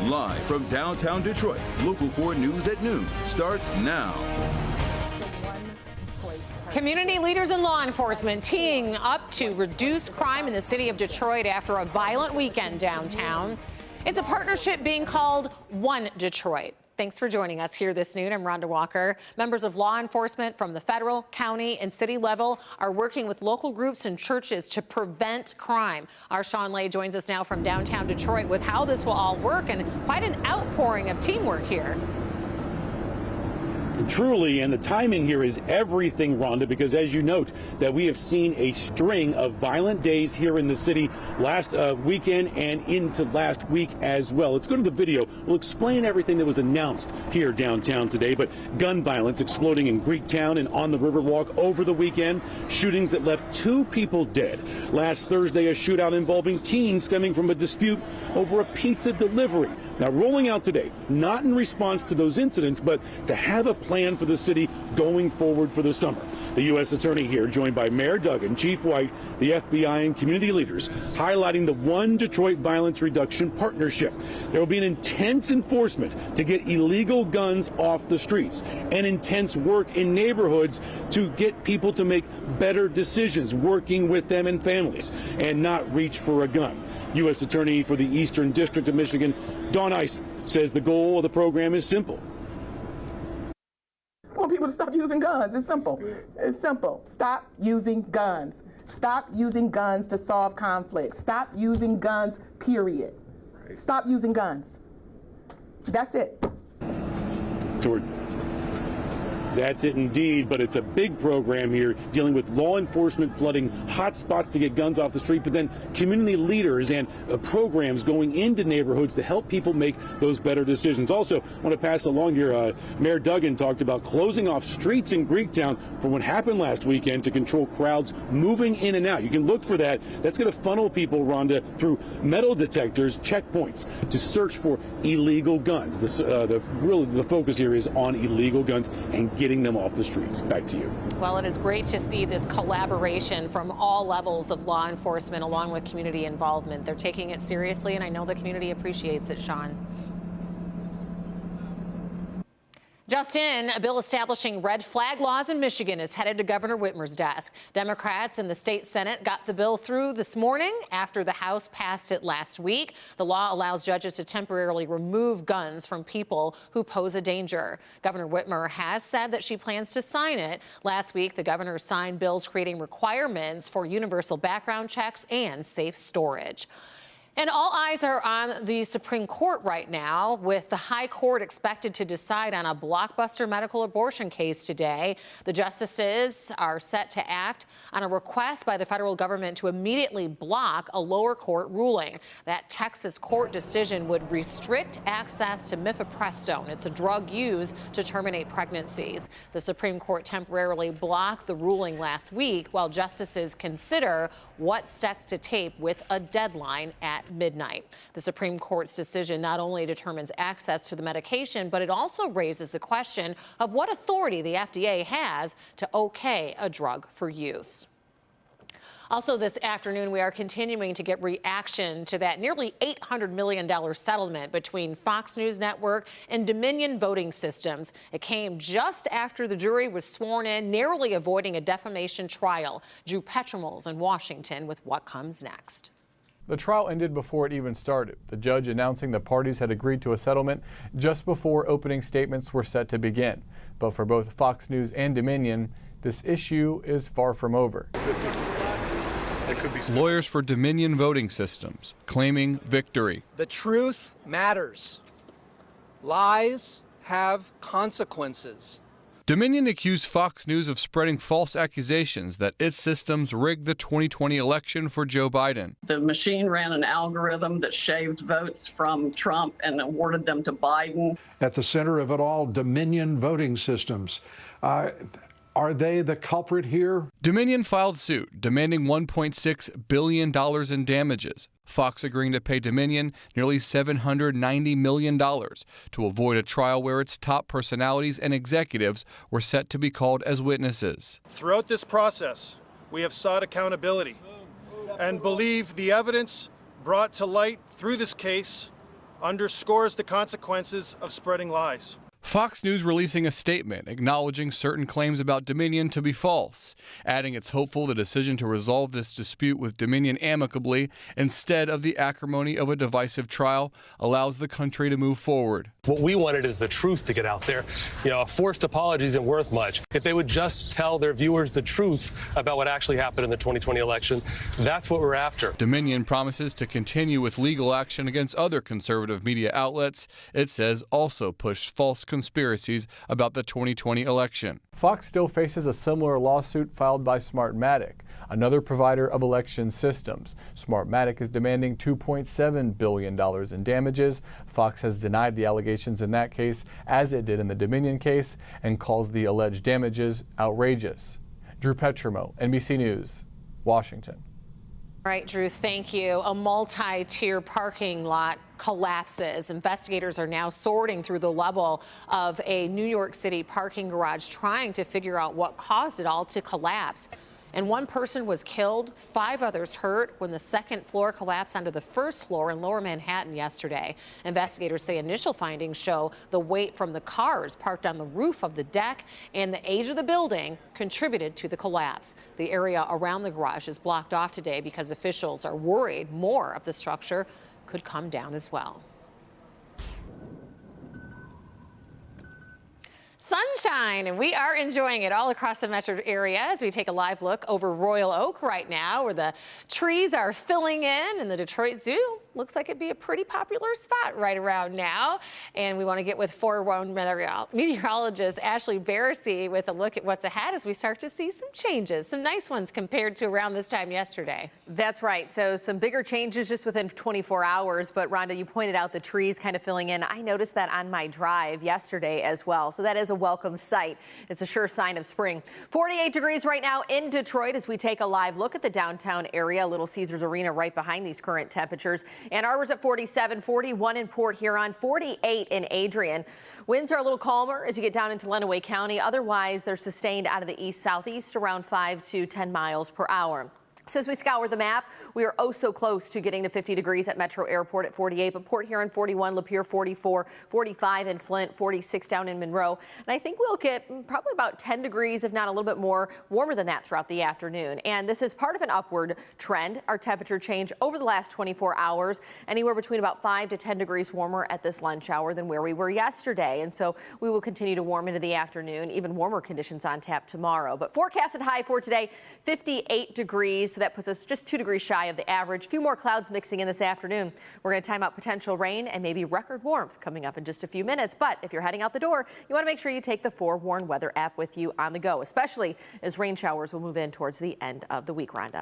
Live from downtown Detroit, Local 4 News at noon starts now. Community leaders and law enforcement teaming up to reduce crime in the city of Detroit after a violent weekend downtown. It's a partnership being called One Detroit. Thanks for joining us here this noon. I'm Rhonda Walker. Members of law enforcement from the federal, county, and city level are working with local groups and churches to prevent crime. Our Sean Lay joins us now from downtown Detroit with how this will all work and quite an outpouring of teamwork here. Truly, and the timing here is everything, Rhonda, because as you note that we have seen a string of violent days here in the city last weekend and into last week as well. Let's go to the video. We'll explain everything that was announced here downtown today, but gun violence exploding in Greektown and on the Riverwalk over the weekend, shootings that left 2 people dead. Last Thursday, a shootout involving teens stemming from a dispute over a pizza delivery. Now, rolling out today, not in response to those incidents, but to have a plan for the city going forward for the summer. The U.S. Attorney here, joined by Mayor Duggan, Chief White, the FBI, and community leaders, highlighting the One Detroit Violence Reduction Partnership. There will be an intense enforcement to get illegal guns off the streets and intense work in neighborhoods to get people to make better decisions, working with them and families, and not reach for a gun. U.S. Attorney for the Eastern District of Michigan, Dawn Eisen, says the goal of the program is simple. I want people to stop using guns. It's simple. It's simple. Stop using guns. Stop using guns to solve conflicts. Stop using guns, period. Stop using guns. That's it. That's it indeed, but it's a big program here dealing with law enforcement flooding hot spots to get guns off the street, but then community leaders and programs going into neighborhoods to help people make those better decisions. Also, I want to pass along here, Mayor Duggan talked about closing off streets in Greektown from what happened last weekend to control crowds moving in and out. You can look for that. That's going to funnel people, Rhonda, through metal detectors, checkpoints to search for illegal guns. The focus here is on illegal guns and getting them off the streets. Back to you. Well, it is great to see this collaboration from all levels of law enforcement along with community involvement. They're taking it seriously, and I know the community appreciates it, Sean. Just in, a bill establishing red flag laws in Michigan is headed to Governor Whitmer's desk. Democrats in the state Senate got the bill through this morning after the House passed it last week. The law allows judges to temporarily remove guns from people who pose a danger. Governor Whitmer has said that she plans to sign it. Last week, the governor signed bills creating requirements for universal background checks and safe storage. And all eyes are on the Supreme Court right now, with the High Court expected to decide on a blockbuster medical abortion case today. The justices are set to act on a request by the federal government to immediately block a lower court ruling. That Texas court decision would restrict access to mifepristone. It's a drug used to terminate pregnancies. The Supreme Court temporarily blocked the ruling last week while justices consider what steps to take with a deadline at midnight. The Supreme Court's decision not only determines access to the medication, but it also raises the question of what authority the FDA has to okay a drug for use. Also this afternoon, we are continuing to get reaction to that nearly $800 million settlement between Fox News Network and Dominion Voting Systems. It came just after the jury was sworn in, narrowly avoiding a defamation trial. Drew Petremol's in Washington with what comes next. The trial ended before it even started, the judge announcing the parties had agreed to a settlement just before opening statements were set to begin. But for both Fox News and Dominion, this issue is far from over. Lawyers for Dominion Voting Systems claiming victory. The truth matters. Lies have consequences. Dominion accused Fox News of spreading false accusations that its systems rigged the 2020 election for Joe Biden. The machine ran an algorithm that shaved votes from Trump and awarded them to Biden. At the center of it all, Dominion Voting Systems. Are they the culprit here? Dominion filed suit demanding $1.6 billion in damages. Fox agreeing to pay Dominion nearly $790 million to avoid a trial where its top personalities and executives were set to be called as witnesses. Throughout this process, we have sought accountability and believe the evidence brought to light through this case underscores the consequences of spreading lies. Fox News releasing a statement acknowledging certain claims about Dominion to be false, adding it's hopeful the decision to resolve this dispute with Dominion amicably instead of the acrimony of a divisive trial allows the country to move forward. What we wanted is the truth to get out there. You know, a forced apology isn't worth much. If they would just tell their viewers the truth about what actually happened in the 2020 election, that's what we're after. Dominion promises to continue with legal action against other conservative media outlets it says also pushed false conspiracies about the 2020 election. Fox still faces a similar lawsuit filed by Smartmatic, another provider of election systems. Smartmatic is demanding $2.7 billion in damages. Fox has denied the allegations in that case, as it did in the Dominion case, and calls the alleged damages outrageous. Drew Petrimo, NBC News, Washington. All right, Drew, thank you. A multi-tier parking lot collapses. Investigators are now sorting through the level of a New York City parking garage, trying to figure out what caused it all to collapse. And one person was killed, 5 others hurt when the second floor collapsed onto the first floor in Lower Manhattan yesterday. Investigators say initial findings show the weight from the cars parked on the roof of the deck and the age of the building contributed to the collapse. The area around the garage is blocked off today because officials are worried more of the structure could come down as well. Sunshine, and we are enjoying it all across the metro area as we take a live look over Royal Oak right now, where the trees are filling in, and the Detroit Zoo looks like it'd be a pretty popular spot right around now. And we want to get with forewarned meteorologist Ashley Barrissey with a look at what's ahead as we start to see some changes, some nice ones compared to around this time yesterday. That's right. So some bigger changes just within 24 hours. But Rhonda, you pointed out the trees kind of filling in. I noticed that on my drive yesterday as well. So that is a welcome sight. It's a sure sign of spring. 48 degrees right now in Detroit as we take a live look at the downtown area. Little Caesars Arena right behind these current temperatures. Ann Arbor's at 47, 41 in Port Huron, 48 in Adrian. Winds are a little calmer as you get down into Lenawee County. Otherwise, they're sustained out of the east-southeast around 5 to 10 miles per hour. So as we scour the map, we are oh so close to getting to 50 degrees at Metro Airport at 48, but Port Huron 41, Lapeer 44, 45 in Flint, 46 down in Monroe. And I think we'll get probably about 10 degrees, if not a little bit more, warmer than that throughout the afternoon. And this is part of an upward trend. Our temperature change over the last 24 hours, anywhere between about 5 to 10 degrees warmer at this lunch hour than where we were yesterday. And so we will continue to warm into the afternoon, even warmer conditions on tap tomorrow. But forecasted high for today, 58 degrees. So that puts us just 2 degrees shy of the average. A few more clouds mixing in this afternoon. We're going to time out potential rain and maybe record warmth coming up in just a few minutes. But if you're heading out the door, you want to make sure you take the Forewarned Weather app with you on the go, especially as rain showers will move in towards the end of the week, Rhonda.